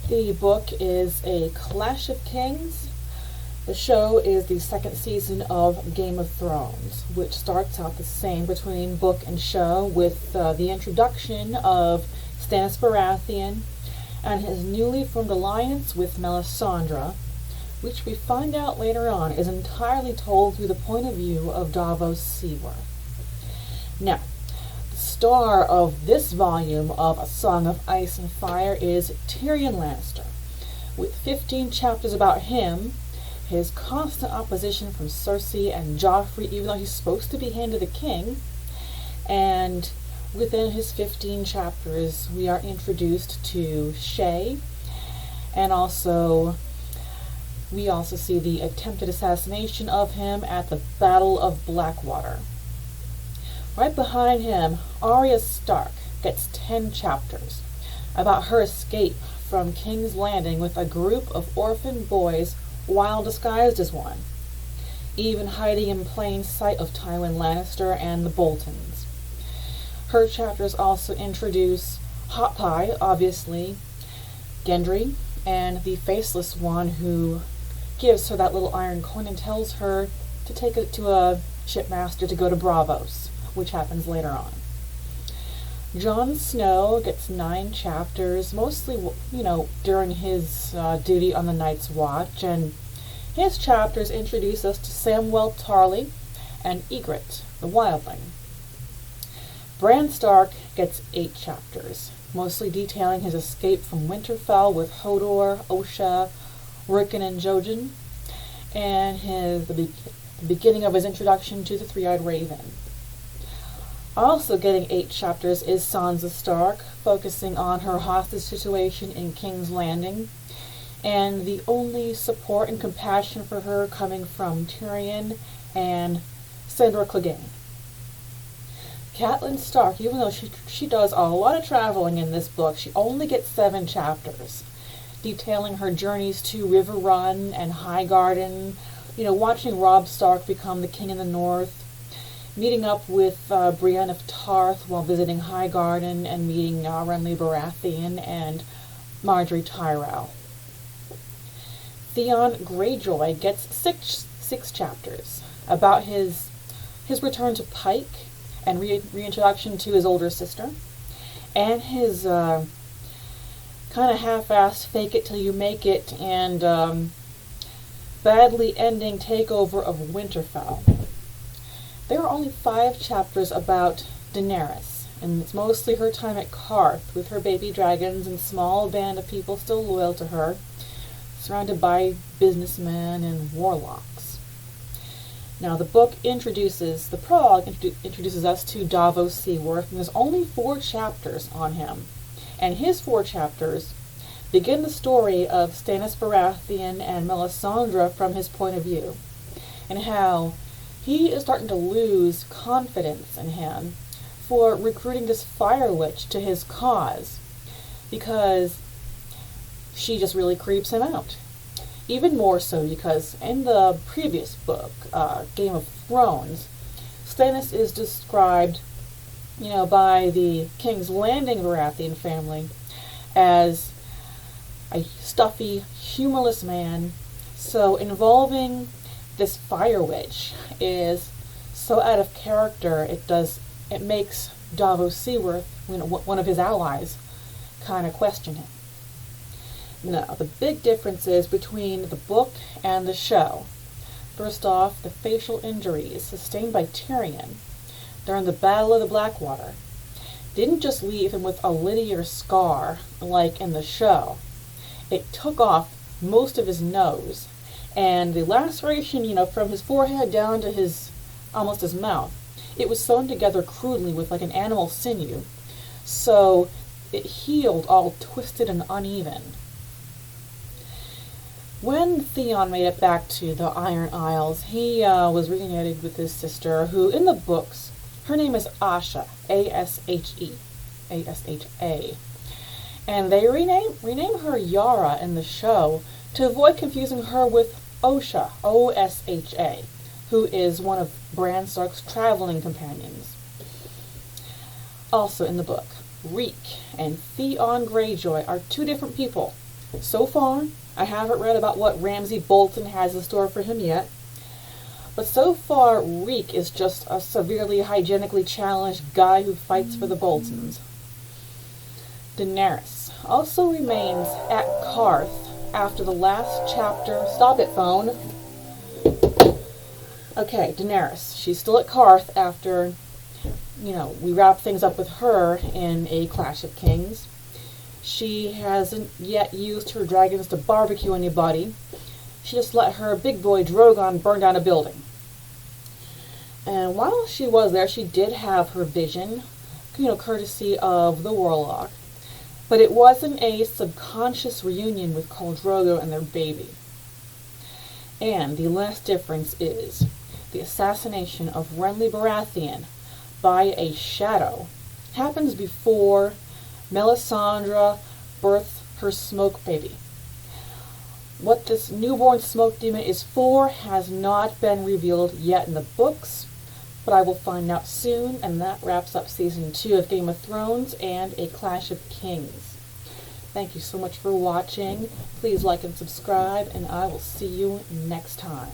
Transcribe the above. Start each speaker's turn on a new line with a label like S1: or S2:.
S1: The book is A Clash of Kings. The show is the second season of Game of Thrones, which starts out the same between book and show with the introduction of Stannis Baratheon and his newly formed alliance with Melisandre, which we find out later on is entirely told through the point of view of Davos Seaworth. Now, the star of this volume of A Song of Ice and Fire is Tyrion Lannister, with 15 chapters about him, his constant opposition from Cersei and Joffrey, even though he's supposed to be Hand of the King, and within his 15 chapters we are introduced to Shae, and we also see the attempted assassination of him at the Battle of Blackwater. Right behind him, Arya Stark gets 10 chapters about her escape from King's Landing with a group of orphan boys while disguised as one, even hiding in plain sight of Tywin Lannister and the Boltons. Her chapters also introduce Hot Pie, obviously, Gendry, and the Faceless One, who gives her that little iron coin and tells her to take it to a shipmaster to go to Braavos, which happens later on. Jon Snow gets 9 chapters, mostly, during his duty on the Night's Watch, and his chapters introduce us to Samwell Tarly and Ygritte, the Wildling. Bran Stark gets 8 chapters, mostly detailing his escape from Winterfell with Hodor, Osha, Rickon, and Jojen, and the beginning of his introduction to the Three-Eyed Raven. Also getting 8 chapters is Sansa Stark, focusing on her hostage situation in King's Landing, and the only support and compassion for her coming from Tyrion and Sandor Clegane. Catelyn Stark, even though she does a lot of traveling in this book, she only gets 7 chapters, detailing her journeys to River Run and Highgarden, watching Robb Stark become the king in the north, meeting up with Brienne of Tarth while visiting Highgarden, and meeting Renly Baratheon and Margaery Tyrell. Theon Greyjoy gets six chapters about his return to Pike and reintroduction to his older sister, and his kind of half-assed fake it till you make it and badly ending takeover of Winterfell. There are only 5 chapters about Daenerys, and it's mostly her time at Qarth with her baby dragons and small band of people still loyal to her, surrounded by businessmen and warlocks. Now, the book introduces us to Davos Seaworth, and there's only 4 chapters on him. And his 4 chapters begin the story of Stannis Baratheon and Melisandre from his point of view, and how he is starting to lose confidence in him for recruiting this Fire Witch to his cause, because she just really creeps him out. Even more so because in the previous book, Game of Thrones, Stannis is described, by the King's Landing Baratheon family as a stuffy, humorless man. So involving this Fire Witch is so out of character, it makes Davos Seaworth, one of his allies, kind of question him. Now, the big differences between the book and the show. First off, the facial injuries sustained by Tyrion during the Battle of the Blackwater didn't just leave him with a linear scar like in the show. It took off most of his nose, and the laceration, from his forehead down to almost his mouth, it was sewn together crudely with like an animal sinew, so it healed all twisted and uneven. When Theon made it back to the Iron Isles, he was reunited with his sister, who in the books, her name is Asha, A-S-H-E, A-S-H-A. And they rename her Yara in the show to avoid confusing her with Osha, O-S-H-A, who is one of Bran Stark's traveling companions. Also in the book, Reek and Theon Greyjoy are 2 different people, So far, I haven't read about what Ramsay Bolton has in store for him yet, but so far Reek is just a severely hygienically challenged guy who fights for the Boltons. Daenerys also remains at Karth after the last chapter. Stop it, phone. Okay, Daenerys. She's still at Karth after, we wrap things up with her in a Clash of Kings. She hasn't yet used her dragons to barbecue anybody. She just let her big boy Drogon burn down a building. And while she was there, she did have her vision, courtesy of the warlock. But it wasn't a subconscious reunion with Khal Drogo and their baby. And the last difference is the assassination of Renly Baratheon by a shadow happens before Melisandre births her smoke baby. What this newborn smoke demon is for has not been revealed yet in the books, but I will find out soon, and that wraps up Season 2 of Game of Thrones and A Clash of Kings. Thank you so much for watching. Please like and subscribe, and I will see you next time.